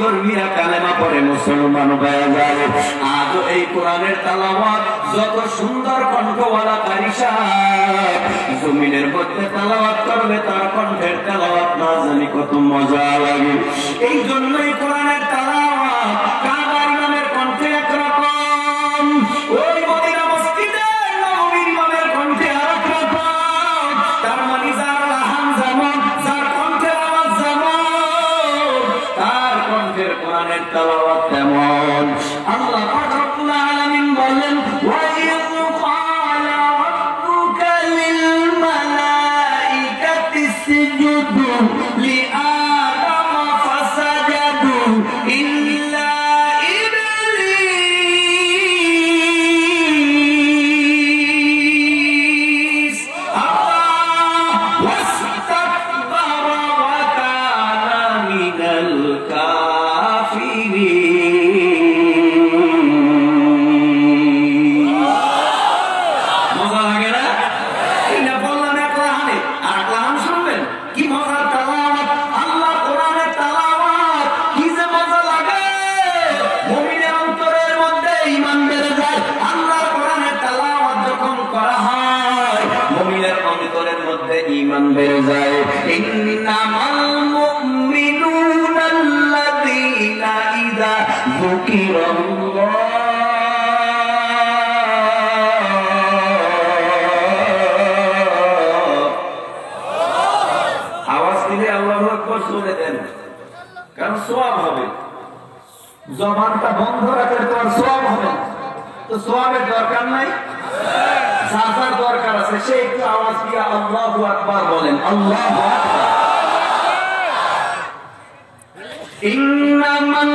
ধর্মীরা কালেমা পড়ে মুসলমান হয়ে যায়। আজ এই কোরআনের তেলাওয়াত যত সুন্দর কণ্ঠওয়ালা কারি সাহেব জমিনের মধ্যে তেলাওয়াত করবে, তার কণ্ঠের তেলাওয়াত না জানি কত মজা লাগে। এই জন্যই কোরআনের তেলাওয়াত কাবার ইমামের কণ্ঠে একরকম, ওই মদিনা মসজিদের নববীর ইমামের কণ্ঠে আরেক রকম। তার মানে যার লাহান যেমন, যার কণ্ঠের আওয়াজ যেমন, তার কণ্ঠের কোরআনের তেলাওয়াত তেমন। আল্লাহ পাক রব্বুল আলামিন বলেন, ওয়া ইয ক্বালা রাব্বুকা লিল মালাইকাতি ইসজুদু লিআদাম ফাসাজাদু ইল্লা ইবলিস আবা ওয়াস্তাকবারা ওয়া কানা মিনাল কাফিরিন। মজা লাগে না? এটা বললাম এক লাহানে, আর এক লাহান শুনবেন কি মজার তেলাওয়াত। আল্লাহ কোরআনের তেলাওয়াত কি যে মজা লাগে, মুমিনের অন্তরের মধ্যে ঈমান বেড়ে যায়। আল্লাহ কোরআনের তেলাওয়াত যখন করা হয়, মুমিনের অন্তরের মধ্যে ঈমান বেড়ে যায়। ইন্নামাল মুমিনুনা আল্লাযীনা ইযা যুকিরাল্লাহ আওয়াজ দিলে আল্লাহু আকবার শুনে দেন, কারণ সওয়াব হবে। জবানটা বন্ধ রাখলে তো আর সওয়াব হবে না, তো সওয়াবের দরকার নাই। যার দরকার আছে সে একটু আওয়াজ দিয়ে আল্লাহু আকবার বলেন। আল্লাহু আকবার। ইন্নামাল